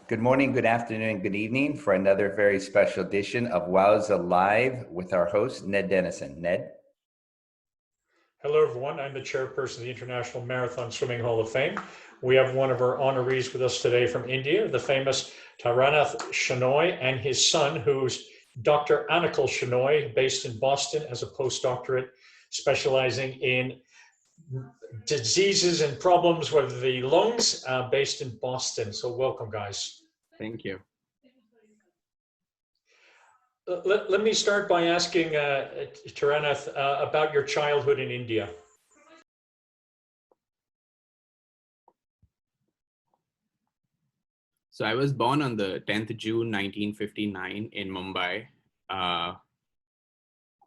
Good morning, good afternoon, good evening for another very special edition of WOWSA Live with our host, Ned Denison. Ned? Hello, everyone. I'm the chairperson of the International Marathon Swimming Hall of Fame. We have one of our honorees with us today from India, the famous Taranath Shenoy, and his son, who's Dr. Anakal Shenoy, based in Boston as a postdoctorate, specializing in diseases and problems with the lungs, based in Boston. So welcome, guys. Thank you. Let me start by asking Taranath about your childhood in India. So I was born on the 10th June 1959 in Mumbai. I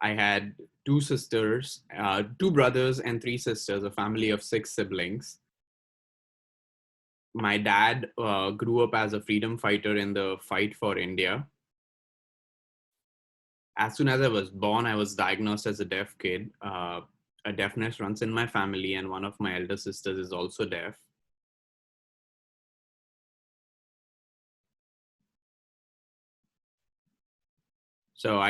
had two sisters, two brothers and three sisters, a family of 6 siblings. My dad grew up as a freedom fighter in the fight for India. As soon as I was born, I was diagnosed as a deaf kid. A deafness runs in my family, and one of my elder sisters is also deaf. So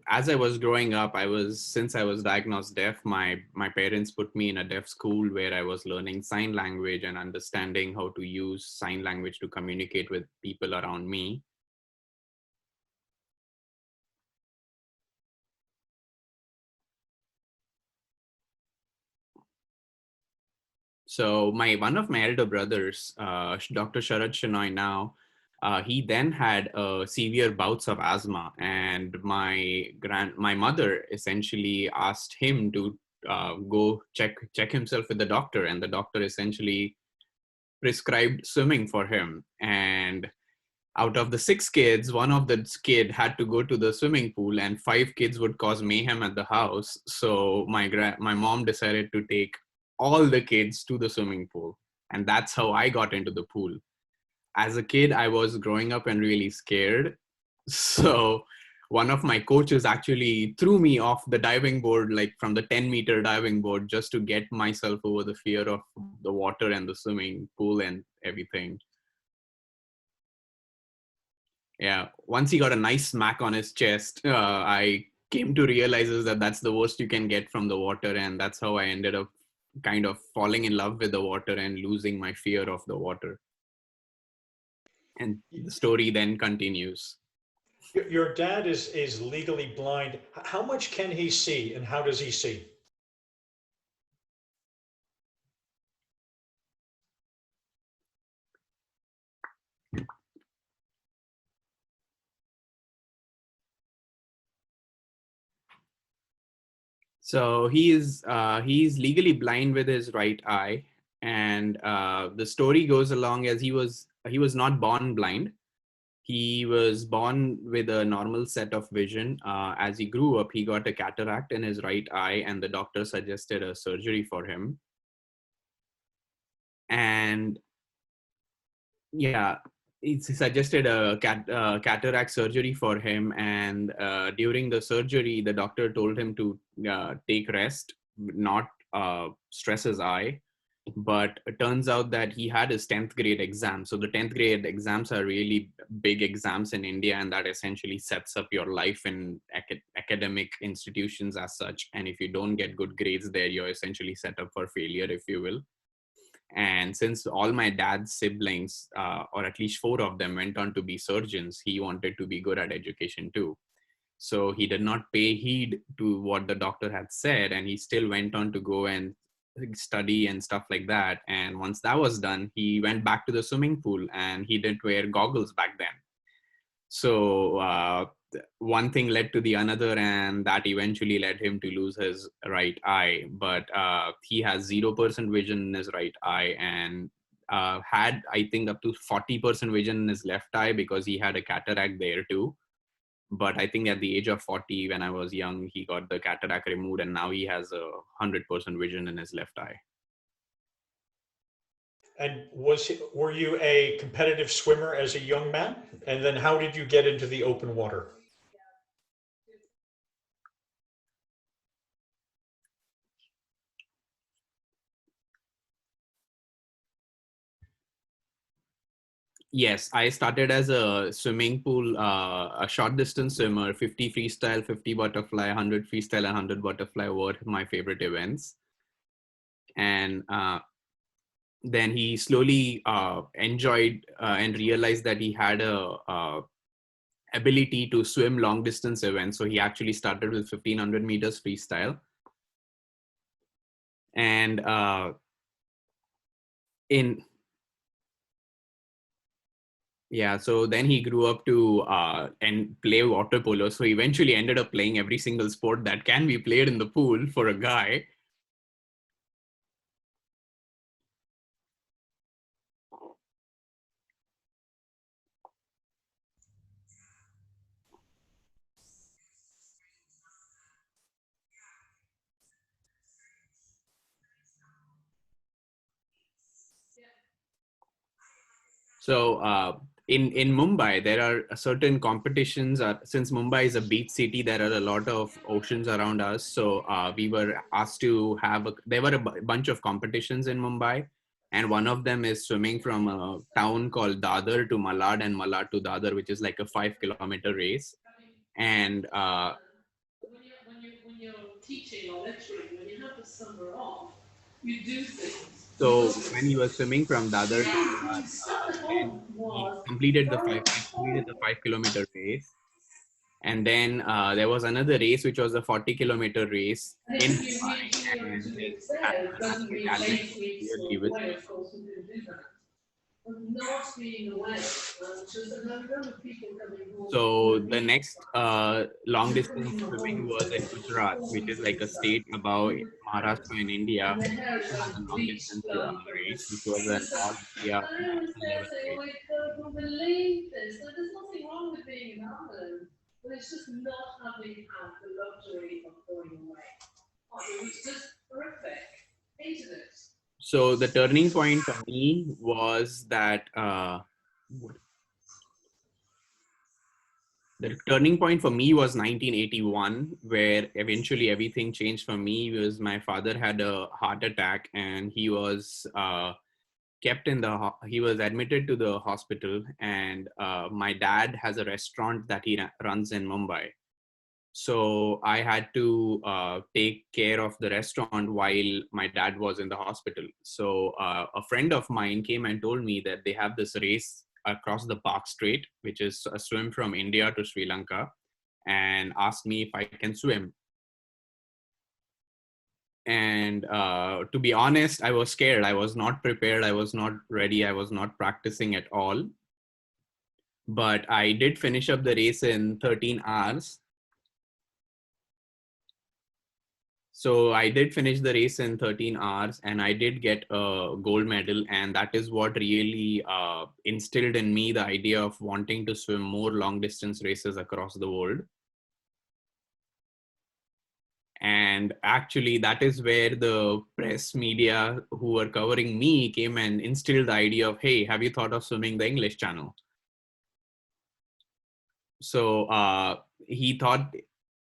as I was growing up, since I was diagnosed deaf, my parents put me in a deaf school where I was learning sign language and understanding how to use sign language to communicate with people around me. So one of my elder brothers, Dr. Sharad Shenoy now, he then had severe bouts of asthma, and my mother essentially asked him to go check himself with the doctor, and the doctor essentially prescribed swimming for him. And out of the 6 kids, one of the kid had to go to the swimming pool, and 5 kids would cause mayhem at the house. So my mom decided to take all the kids to the swimming pool, and that's how I got into the pool. As a kid, I was growing up and really scared. So one of my coaches actually threw me off the diving board, like from the 10-meter diving board, just to get myself over the fear of the water and the swimming pool and everything. Yeah, once he got a nice smack on his chest, I came to realize that that's the worst you can get from the water. And that's how I ended up kind of falling in love with the water and losing my fear of the water. And the story then continues. Your dad is legally blind. How much can he see, and how does he see? So he's legally blind with his right eye, and the story goes along as he was not born blind. He was born with a normal set of vision. As he grew up, he got a cataract in his right eye, and the doctor suggested a surgery for him. And yeah, he suggested a cataract surgery for him. And during the surgery, the doctor told him to take rest, not stress his eye. But it turns out that he had his 10th grade exam. So the 10th grade exams are really big exams in India, and that essentially sets up your life in academic institutions as such. And if you don't get good grades there, you're essentially set up for failure, if you will. And since all my dad's siblings, or at least 4 of them, went on to be surgeons, he wanted to be good at education too. So he did not pay heed to what the doctor had said, and he still went on to go and study and stuff like that. And once that was done, he went back to the swimming pool, and he didn't wear goggles back then. So one thing led to the other, and that eventually led him to lose his right eye. But he has 0% vision in his right eye, and had, I think, up to 40% vision in his left eye, because he had a cataract there too. But I think at the age of 40, when I was young, he got the cataract removed, and now he has 100% vision in his left eye. And were you a competitive swimmer as a young man? And then how did you get into the open water? Yes, I started as a swimming pool, a short distance swimmer. 50 freestyle, 50 butterfly, 100 freestyle, and 100 butterfly were my favorite events. And then he slowly enjoyed and realized that he had a ability to swim long distance events. So he actually started with 1500 meters freestyle. And in yeah, so then he grew up to and play water polo. So he eventually ended up playing every single sport that can be played in the pool for a guy. So in Mumbai, there are certain competitions. Since Mumbai is a beach city, there are a lot of oceans around us. So we were asked to have. There were a bunch of competitions in Mumbai, and one of them is swimming from a town called Dadar to Malad and Malad to Dadar, which is like a 5 kilometer race. And when you're teaching or lecturing, when you have the summer off, you do things. so when he was swimming from Dadar to Malad, Stuff at then home he was completed the very five. I completed the hard. 5 kilometer race. And then there was another race, which was a 40 kilometer race And in if Mumbai. And two his weeks there doesn't national mean talent 8 was weeks clearly away, of visible. course, we didn't do that. But not being away, just, and I remember people coming home So with the me. next long You're distance coming swimming home was in Gujarat, with 4 which is weeks like a visa. state above You were tired. Maharashtra in India. And the hair is Also had a long bleached distance blood from race, which this. was an all India I was national there level saying, race. oh, I can't believe this. So there's nothing wrong with being in Ireland, but it's just not having had the luxury of going away. Oh, it was just horrific. Hated it. So the turning point for me was that the turning point for me was 1981, where eventually everything changed for me. Was my father had a heart attack and he was kept in the he was admitted to the hospital, and my dad has a restaurant that he runs in Mumbai. So I had to take care of the restaurant while my dad was in the hospital. So a friend of mine came and told me that they have this race across the Park Strait, which is a swim from India to Sri Lanka, and asked me if I can swim. And to be honest, I was scared. I was not prepared. I was not ready. I was not practicing at all. But I did finish up the race in 13 hours. So I did finish the race in 13 hours and I did get a gold medal. And that is what really instilled in me the idea of wanting to swim more long distance races across the world. And actually, that is where the press media who were covering me came and instilled the idea of, hey, have you thought of swimming the English Channel? So he thought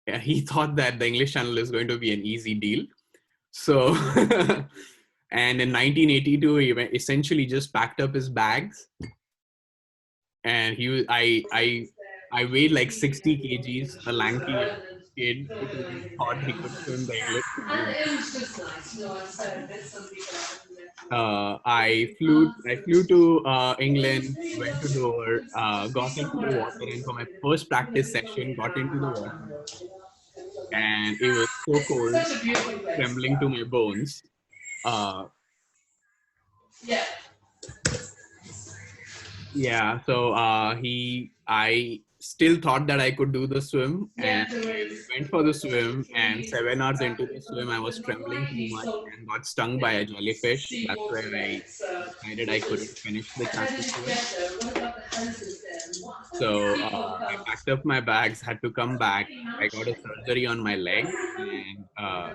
that the English Channel is going to be an easy deal. So, and in 1982, he essentially just packed up his bags, and he was I weighed like 60 kgs, a lanky kid who thought he could swim the English And Channel. it was just nice, you know, I said that some people I flew to England, went to Dover, it's got into the water, and for my first practice session, got into the water, and it was so cold, such a I was beautiful place. trembling to my bones. Uh, Yeah. yeah, so I still thought that I could do the swim, and Yeah, there I is went for the special swim. And trees, 7 hours into the swim, I was the trembling too variety, much so and got stung by yeah, a jellyfish. That's where seawater there. I So decided I it's couldn't just, finish the how did you championship. get there? What about the houses there? What So people I come? packed up my bags, had to come back. Pretty I got a magic. surgery on my leg, and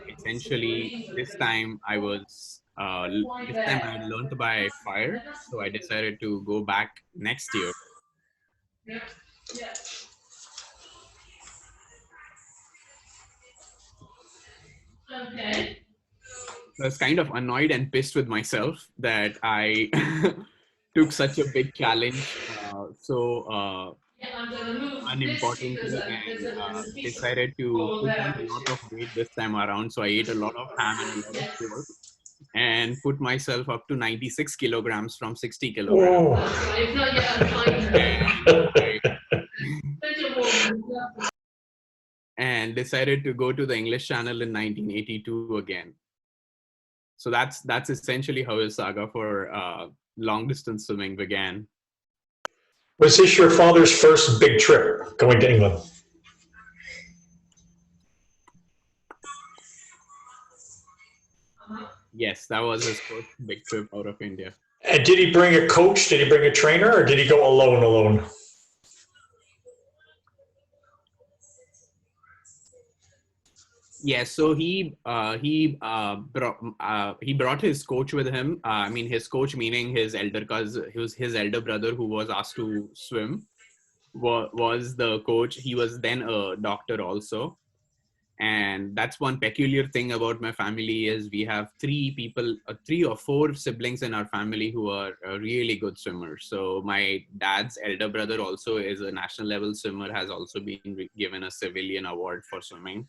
essentially Why this time I had there? learned by fire. There has to So I be. decided to go back next year. Yeah. Yeah. Okay. I was kind of annoyed and pissed with myself that I took such a big challenge Yeah, I'm gonna move this because unimportantly and there's a piece of decided to wall put there on a lot which of is weight this time around. So I ate a lot of ham and a lot of yeah. pork and put myself up to 96 kilograms from 60 kilograms. Whoa. That's right. If not, yeah, I'm fine. And I Plenty of warm. and decided to go to the English Channel in 1982 again. So that's essentially how his saga for long distance swimming began. Was this your father's first big trip going to England? Yes, that was his first big trip out of India. And did he bring a coach? Did he bring a trainer, or did he go alone? Yes, so he brought his coach with him. I mean, his coach meaning his elder cousin, his elder brother who was asked to swim was the coach. He was then a doctor also. And that's one peculiar thing about my family is we have three or four siblings in our family who are really good swimmers. So my dad's elder brother also is a national level swimmer, has also been given a civilian award for swimming.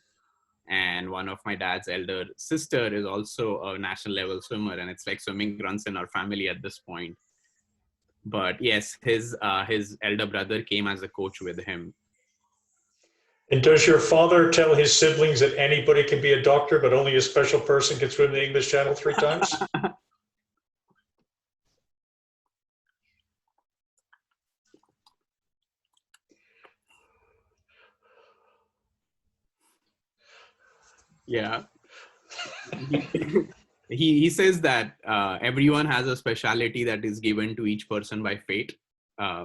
And one of my dad's elder sister is also a national level swimmer, and it's like swimming runs in our family at this point. But yes, his elder brother came as a coach with him. And does your father tell his siblings that anybody can be a doctor, but only a special person can swim the English Channel 3 times? Yeah. He says that everyone has a specialty that is given to each person by fate.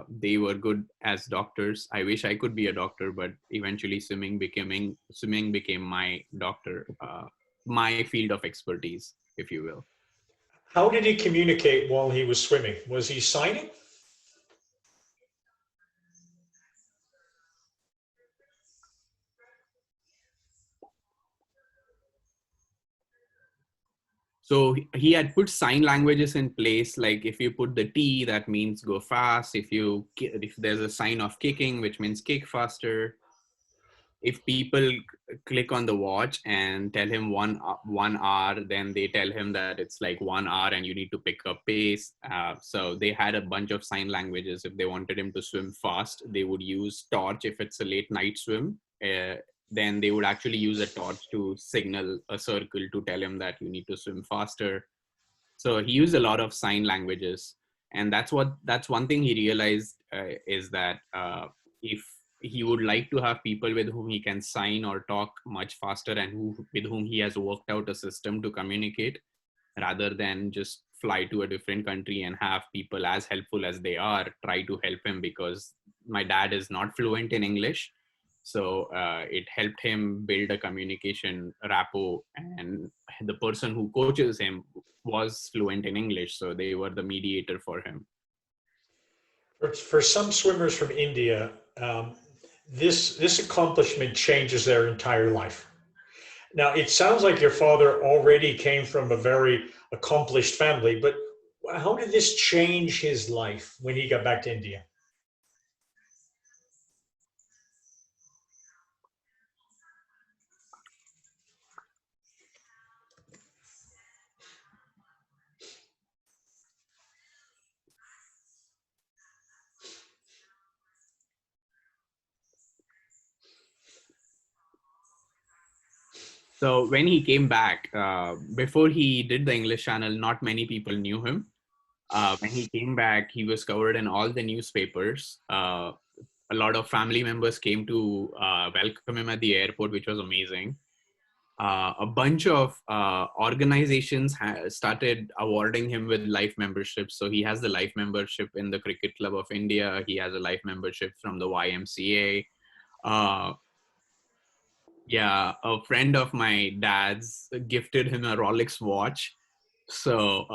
They were good as doctors. I wish I could be a doctor, but eventually swimming became my doctor, my field of expertise, if you will. How did he communicate while he was swimming? Was he signing? So he had put sign languages in place. Like if you put the T, that means go fast. If there's a sign of kicking, which means kick faster. If people click on the watch and tell him 1 hour, then they tell him that it's like 1 hour and you need to pick up pace. So they had a bunch of sign languages. If they wanted him to swim fast, they would use torch. If it's a late night swim, then they would actually use a torch to signal a circle to tell him that you need to swim faster. So he used a lot of sign languages, and that's one thing he realized is that if he would like to have people with whom he can sign or talk much faster and with whom he has worked out a system to communicate, rather than just fly to a different country and have people as helpful as they are try to help him, because my dad is not fluent in English. So it helped him build a communication rapport, and the person who coaches him was fluent in English, so they were the mediator for him. For some swimmers from India, this accomplishment changes their entire life. Now, it sounds like your father already came from a very accomplished family, but how did this change his life when he got back to India? So when he came back, before he did the English Channel, not many people knew him. When he came back, he was covered in all the newspapers. A lot of family members came to welcome him at the airport, which was amazing. A bunch of organizations started awarding him with life memberships. So he has the life membership in the Cricket Club of India. He has a life membership from the YMCA. Yeah, a friend of my dad's gifted him a Rolex watch. So,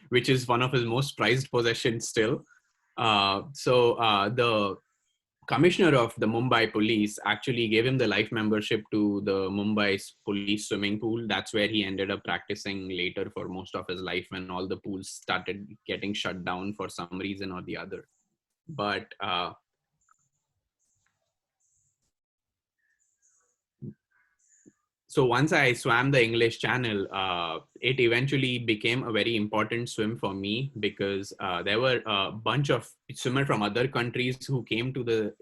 which is one of his most prized possessions still. The commissioner of the Mumbai police actually gave him the life membership to the Mumbai police swimming pool. That's where he ended up practicing later for most of his life when all the pools started getting shut down for some reason or the other. But so once I swam the English Channel, it eventually became a very important swim for me because there were a bunch of swimmers from other countries who came to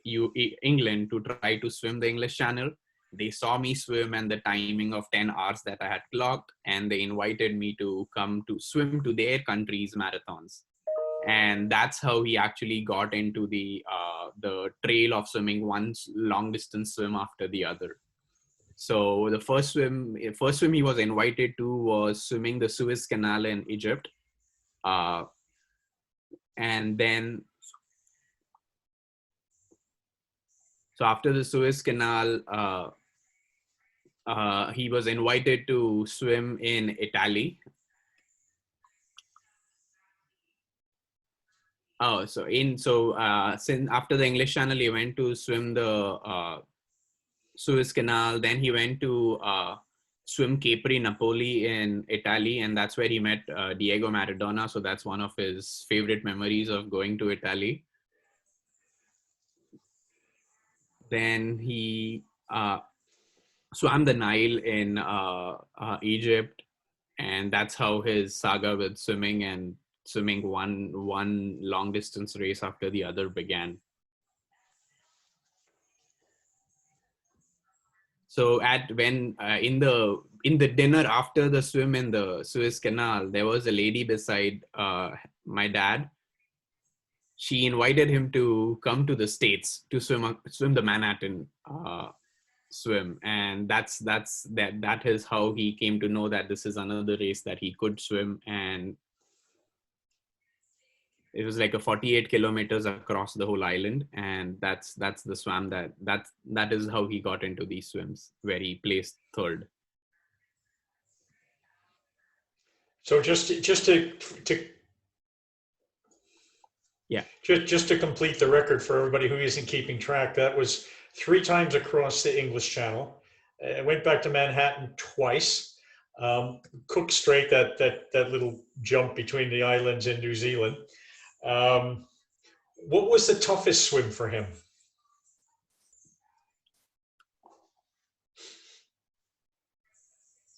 England to try to swim the English Channel. They saw me swim and the timing of 10 hours that I had clocked, and they invited me to come to swim to their country's marathons. And that's how he actually got into the trail of swimming one long distance swim after the other. So the first swim he was invited to was swimming the Suez Canal in Egypt. And then, so after the Suez Canal, he was invited to swim in Italy. Since after the English Channel, he went to swim the Suez Canal. Then he went to swim Capri Napoli in Italy, and that's where he met Diego Maradona. So that's one of his favorite memories of going to Italy. Then he swam the Nile in Egypt, and that's how his saga with swimming and swimming one long distance race after the other began. So in the dinner after the swim in the Suez Canal, there was a lady beside my dad. She invited him to come to the States to swim the Manhattan swim, and that is how he came to know that this is another race that he could swim. And it was like a 48 kilometers across the whole island, and that's the swam that is how he got into these swims, where he placed third. So just to yeah, just to complete the record for everybody who isn't keeping track, that was 3 times across the English Channel. Went back to Manhattan twice. Cook Strait, that little jump between the islands in New Zealand. What was the toughest swim for him?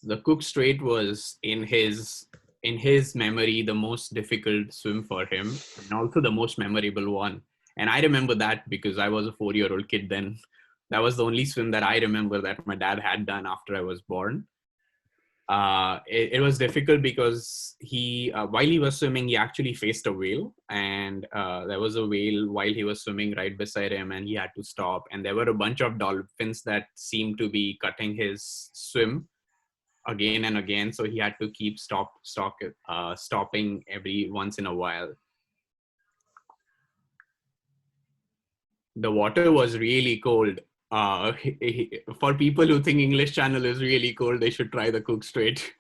The Cook Strait was in his memory the most difficult swim for him, and also the most memorable one. And I remember that because I was a 4-year-old kid then. That was the only swim that I remember that my dad had done after I was born. It was difficult because while he was swimming, he actually faced a whale, and there was a whale while he was swimming right beside him, and he had to stop. And there were a bunch of dolphins that seemed to be cutting his swim again and again, so he had to keep stopping every once in a while. The water was really cold. For people who think English Channel is really cold, they should try the Cook Strait.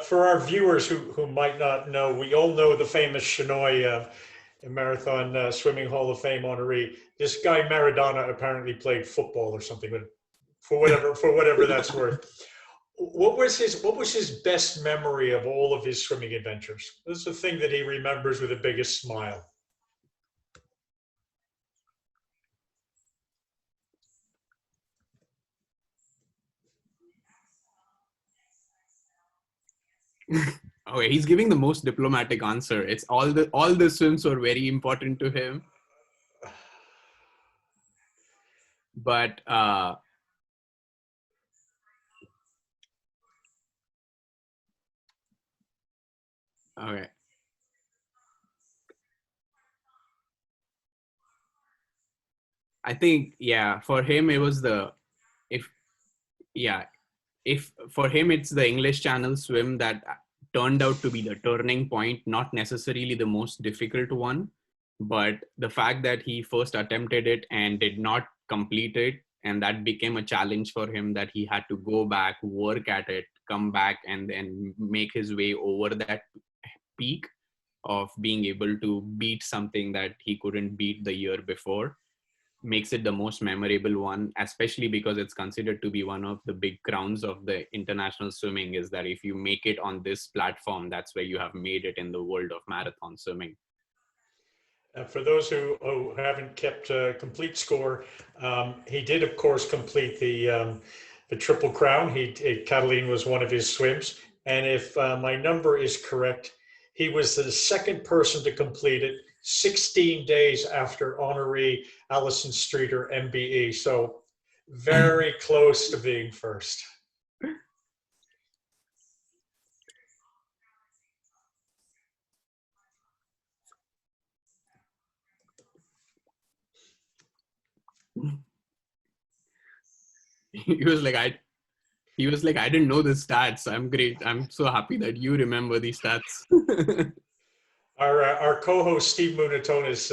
For our viewers who might not know, we all know the famous Shenoy Marathon Swimming Hall of Fame honoree. This guy Maradona apparently played football or something, but for whatever that's worth. What was his best memory of all of his swimming adventures? What's the thing that he remembers with the biggest smile? Okay, he's giving the most diplomatic answer. It's all the swims were very important to him. But okay. I think, yeah, for him it was if for him it's the English Channel swim that turned out to be the turning point, not necessarily the most difficult one, but the fact that he first attempted it and did not complete it, and that became a challenge for him, that he had to go back, work at it, come back, and then make his way over that peak. of being able to beat something that he couldn't beat the year before makes it the most memorable one, especially because it's considered to be one of the big crowns of the international swimming, is that if you make it on this platform, that's where you have made it in the world of marathon swimming. For those who haven't kept a complete score, he did, of course, complete the Triple Crown. Catalina was one of his swims. And if my number is correct, he was the second person to complete it 16 days after honoree Alison Streeter, MBE. So very close to being first. He was like, I didn't know the stats. I'm great. I'm so happy that you remember these stats. Our co-host Steve Munatonis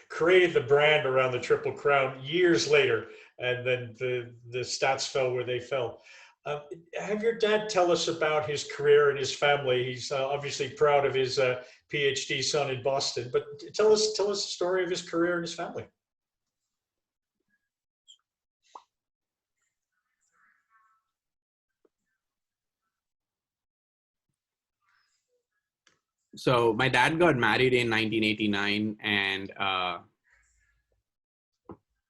created the brand around the Triple Crown years later, and then the stats fell where they fell. Have your dad tell us about his career and his family. He's obviously proud of his PhD son in Boston, but tell us the story of his career and his family. So my dad got married in 1989, and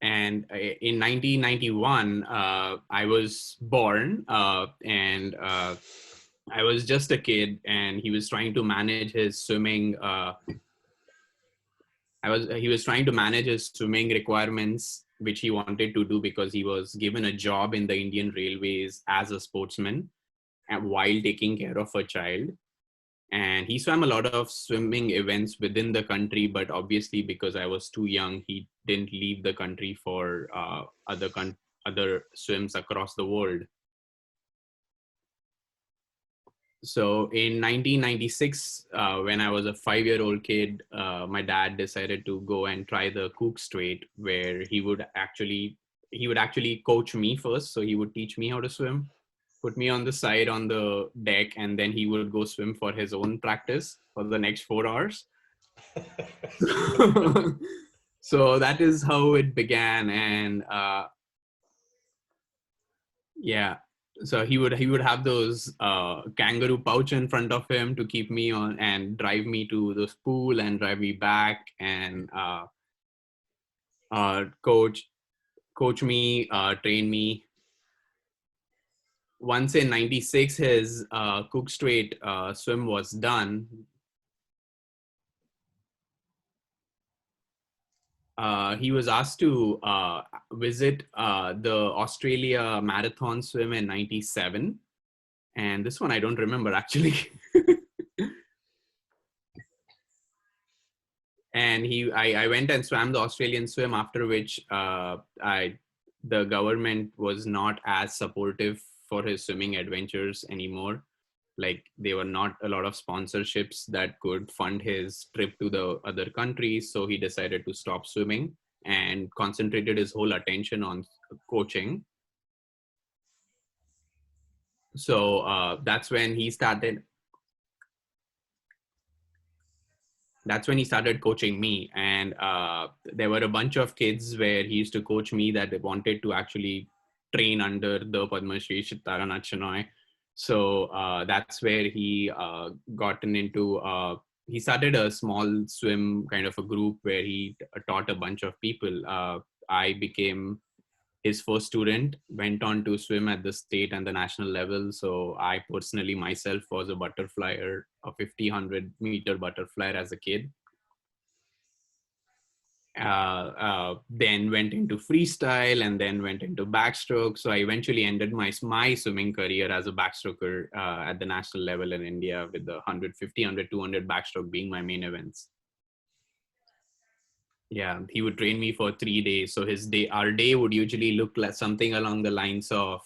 in 1991, I was born, and I was just a kid, and he was trying to manage his swimming. He was trying to manage his swimming requirements, which he wanted to do because he was given a job in the Indian Railways as a sportsman, and while taking care of a child. And he swam a lot of swimming events within the country, but obviously because I was too young, he didn't leave the country for other swims across the world. So in 1996, when I was a 5-year-old kid, my dad decided to go and try the Cook Strait, where he would actually coach me first. So he would teach me how to swim, put me on the side on the deck, and then he would go swim for his own practice for the next 4 hours. So that is how it began. And yeah, so he would have those kangaroo pouch in front of him to keep me on and drive me to the pool and drive me back, and coach me, train me. Once in 96, his Cook Strait swim was done. He was asked to visit the Australia marathon swim in 97. And this one I don't remember actually. And I went and swam the Australian swim, after which the government was not as supportive for his swimming adventures anymore. Like, there were not a lot of sponsorships that could fund his trip to the other countries. So he decided to stop swimming and concentrated his whole attention on coaching. So that's when he started coaching me. And there were a bunch of kids where he used to coach me that they wanted to actually train under the Padma Shri Taranath Shenoy. So that's where he gotten into, he started a small swim kind of a group where he taught a bunch of people. I became his first student, went on to swim at the state and the national level. So I personally myself was a butterflyer, a 1,500 meter butterflyer as a kid. Then went into freestyle and then went into backstroke. So I eventually ended my swimming career as a backstroker at the national level in India, with the 100, 50, 100, 200 backstroke being my main events. Yeah, he would train me for 3 days. So our day would usually look like something along the lines of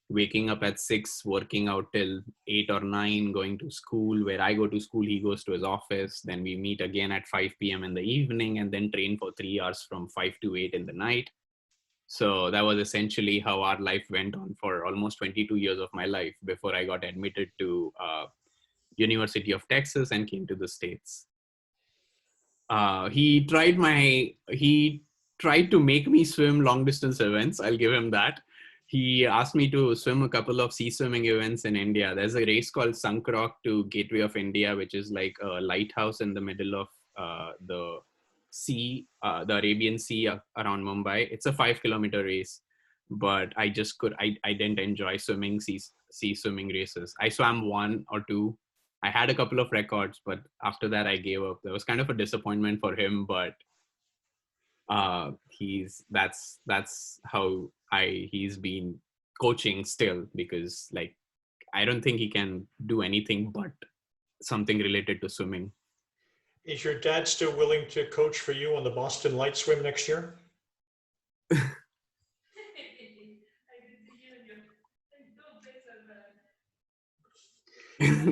waking up at 6, working out till 8 or 9, going to school. Where I go to school, he goes to his office. Then we meet again at 5 p.m. in the evening, and then train for 3 hours from 5 to 8 in the night. So that was essentially how our life went on for almost 22 years of my life before I got admitted to University of Texas and came to the States. He tried to make me swim long distance events. I'll give him that. He asked me to swim a couple of sea swimming events in India. There's a race called Sankarak to Gateway of India, which is like a lighthouse in the middle of the sea, the Arabian Sea around Mumbai. It's a 5-kilometer race, but I didn't enjoy swimming sea swimming races. I swam 1 or 2. I had a couple of records, but after that I gave up. There was kind of a disappointment for him, but that's how he's been coaching still, because like I don't think he can do anything but something related to swimming. Is your dad still willing to coach for you on the Boston Light Swim next year?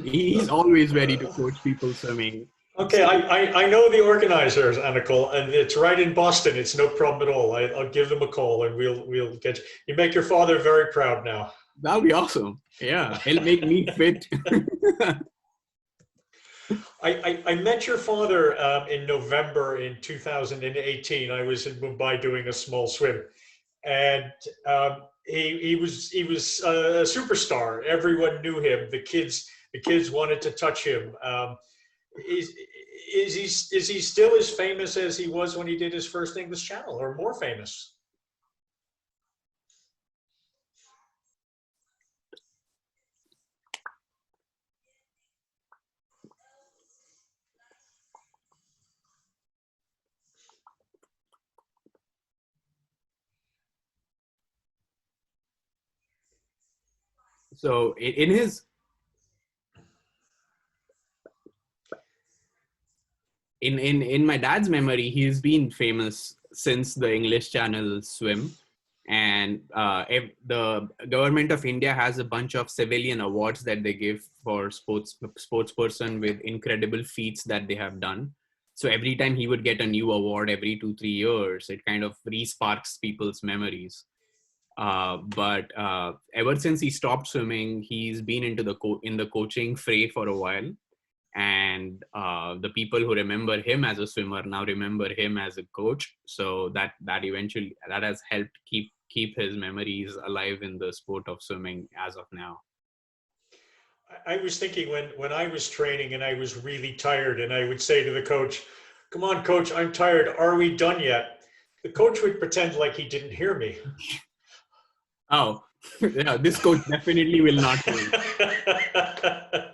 He's always ready to coach people swimming. Okay, I know the organizers, Anakol, and it's right in Boston. It's no problem at all. I'll give them a call and we'll get you. Make your father very proud now. That'll be awesome. Yeah, it'll make me fit. I met your father in November in 2018. I was in Mumbai doing a small swim, and he was a superstar. Everyone knew him. The kids wanted to touch him. Is he still as famous as he was when he did his first English Channel, or more famous? So in my dad's memory, he's been famous since the English Channel swim. And the government of India has a bunch of civilian awards that they give for sports person with incredible feats that they have done. So every time he would get a new award every 2-3 years, it kind of re-sparks people's memories. But ever since he stopped swimming, he's been into the coaching fray for a while. And the people who remember him as a swimmer now remember him as a coach. So that eventually that has helped keep his memories alive in the sport of swimming as of now. I was thinking when I was training and I was really tired, and I would say to the coach, "Come on, coach, I'm tired. Are we done yet?" The coach would pretend like he didn't hear me. Oh, yeah, this coach definitely will not win.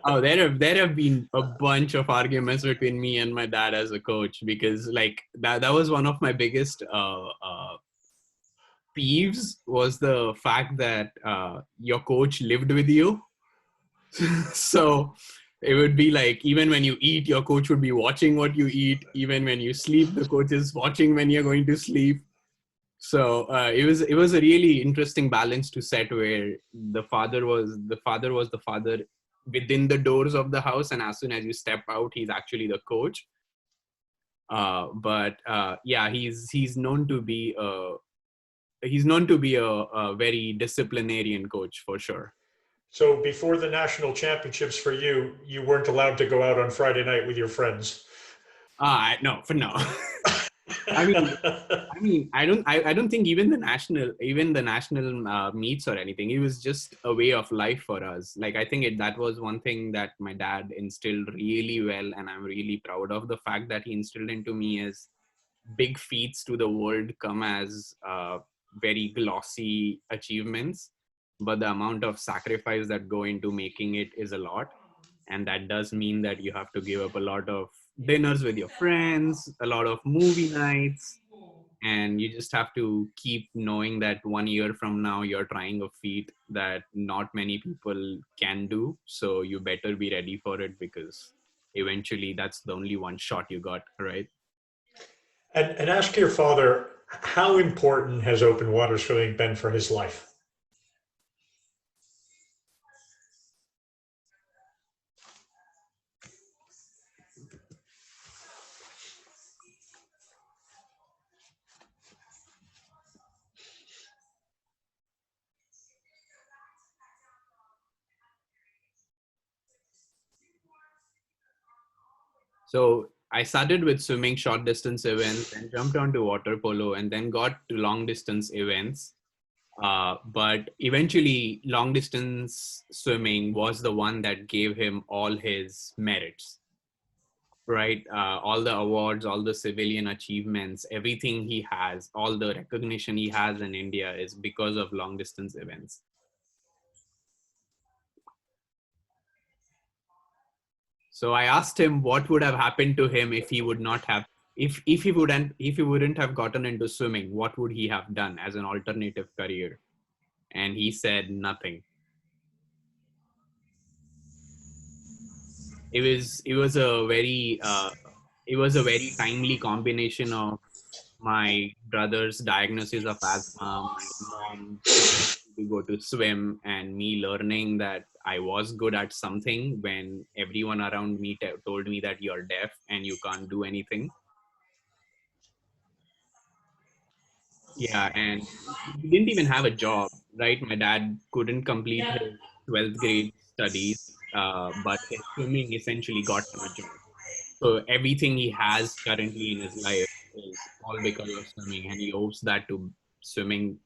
Oh, there have been a bunch of arguments between me and my dad as a coach, because like that was one of my biggest peeves, was the fact that your coach lived with you. So it would be like, even when you eat, your coach would be watching what you eat. Even when you sleep, the coach is watching when you're going to sleep. So it was a really interesting balance to set, where the father was the father within the doors of the house, and as soon as you step out, he's actually the coach. But yeah, he's known to be a very disciplinarian coach for sure. So before the national championships for you, you weren't allowed to go out on Friday night with your friends. No. I mean, I don't think even the national meets or anything. It was just a way of life for us. Like, I think that was one thing that my dad instilled really well, and I'm really proud of the fact that he instilled into me is big feats to the world come as very glossy achievements, but the amount of sacrifice that go into making it is a lot. And that does mean that you have to give up a lot of dinners with your friends, a lot of movie nights, and you just have to keep knowing that 1 year from now you're trying a feat that not many people can do. So you better be ready for it, because eventually that's the only one shot you got, right? And ask your father, how important has open water swimming been for his life? So I started with swimming short distance events, then jumped onto water polo, and then got to long distance events. But eventually, long distance swimming was the one that gave him all his merits, right? All the awards, all the civilian achievements, everything he has, all the recognition he has in India is because of long distance events. So I asked him what would have happened to him if he would not have, if he wouldn't have gotten into swimming, what would he have done as an alternative career? And he said nothing. It was a very timely combination of my brother's diagnosis of asthma, my mom to go to swim, and me learning that I was good at something when everyone around me told me that you're deaf and you can't do anything. Yeah, and he didn't even have a job, right? My dad couldn't complete his 12th grade studies, but his swimming essentially got him a job. So everything he has currently in his life is all because of swimming, and he owes that to swimming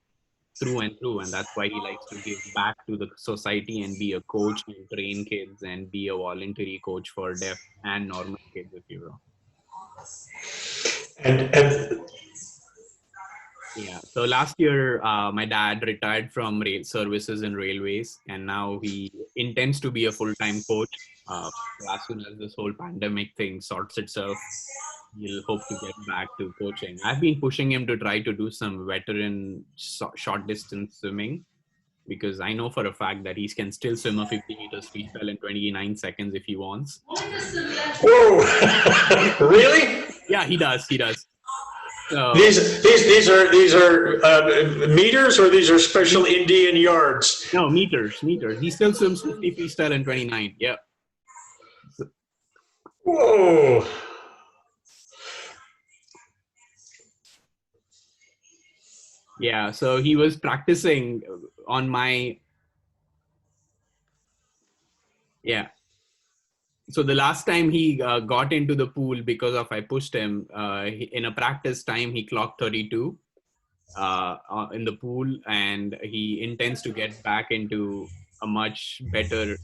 through and through. And that's why he likes to give back to the society and be a coach and train kids and be a voluntary coach for deaf and normal kids, if you will. And Yeah. So last year, my dad retired from rail services in railways, and now he intends to be a full-time coach. So as soon as this whole pandemic thing sorts itself, he'll hope to get back to coaching. I've been pushing him to try to do some veteran short distance swimming, because I know for a fact that he can still swim a 50 meters freestyle in 29 seconds if he wants. whoa, really? Yeah, he does. He does. So, These are meters, or these are special Indian yards? no, meters. He still swims 50 freestyle in 29. Yeah. Whoa. Yeah. So he was practicing on my. Yeah. So the last time he got into the pool because of I pushed him, in a practice time, he clocked 32 in the pool, and he intends to get back into a much better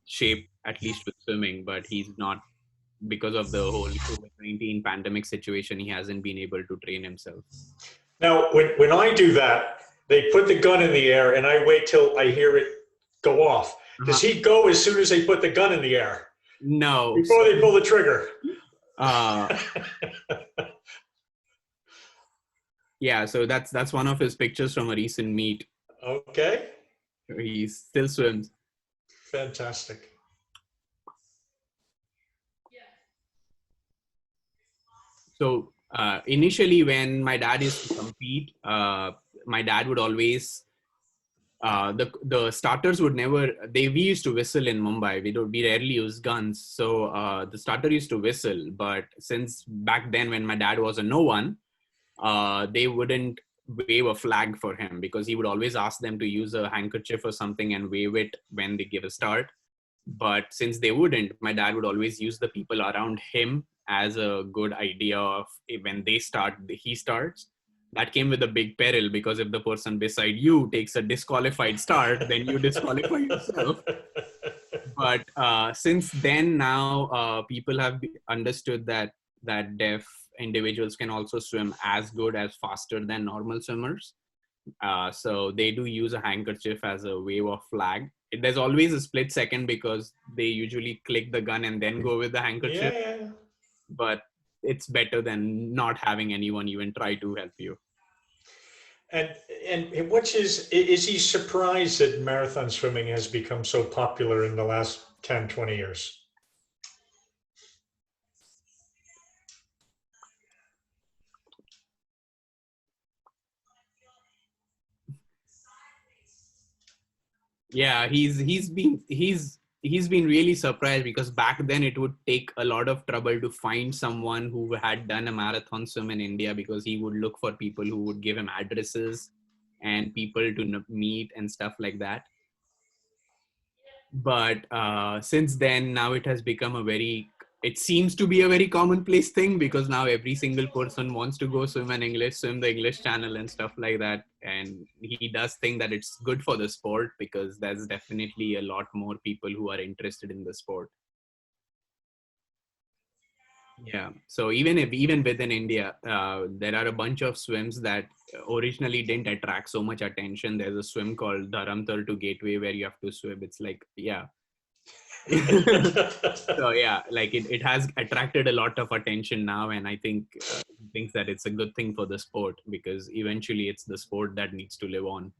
shape, at least with swimming, but he's not, because of the whole COVID-19 pandemic situation, he hasn't been able to train himself. Now, when I do that, they put the gun in the air and I wait till I hear it go off. Does he go as soon as they put the gun in the air? No. Before they pull the trigger? Yeah, so that's one of his pictures from a recent meet. Okay. He still swims. Fantastic. So initially, when my dad used to compete, my dad would always the starters would never. We used to whistle in Mumbai. We rarely use guns, so the starter used to whistle. But since back then, when my dad was a no one, they wouldn't wave a flag for him, because he would always ask them to use a handkerchief or something and wave it when they give a start. But since they wouldn't, my dad would always use the people around him as a good idea of when they start, he starts. That came with a big peril, because if the person beside you takes a disqualified start, then you disqualify yourself. But since then, now people have understood that deaf individuals can also swim as good as faster than normal swimmers. So they do use a handkerchief as a wave of flag. There's always a split second, because they usually click the gun and then go with the handkerchief. Yeah. But it's better than not having anyone even try to help you. And which is he surprised that marathon swimming has become so popular in the last 10, 20 years? Yeah, he's been really surprised, because back then it would take a lot of trouble to find someone who had done a marathon swim in India, because he would look for people who would give him addresses and people to meet and stuff like that. But since then, now it has become a very it seems to be a very commonplace thing because now every single person wants to go swim swim the English Channel and stuff like that. And he does think that it's good for the sport because there's definitely a lot more people who are interested in the sport. Yeah. So even within India, there are a bunch of swims that originally didn't attract so much attention. There's a swim called Dharamtar to Gateway where you have to swim. It's like, yeah. So yeah, like it has attracted a lot of attention now, and I think thinks that it's a good thing for the sport because eventually it's the sport that needs to live on.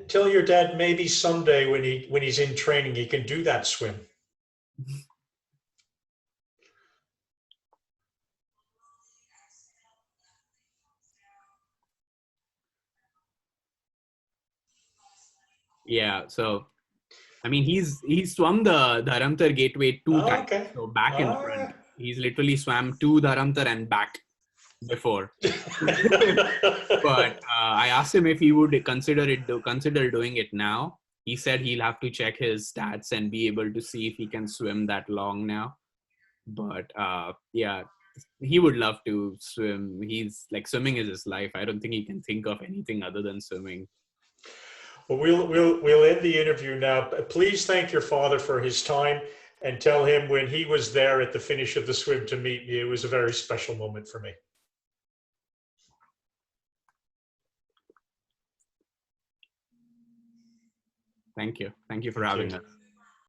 Tell your dad maybe someday when he's in training he can do that swim. Yeah. So I mean, he's swum the Dharamtar Gateway 2 times, Okay. so back and All front. right. He's literally swam to Dharamtar and back before. But I asked him if he would consider doing it now. He said he'll have to check his stats and be able to see if he can swim that long now. But yeah, he would love to swim. He's like, swimming is his life. I don't think he can think of anything other than swimming. Well, we'll end the interview now. Please thank your father for his time and tell him when he was there at the finish of the swim to meet me, it was a very special moment for me. Thank you. Thank you for having us.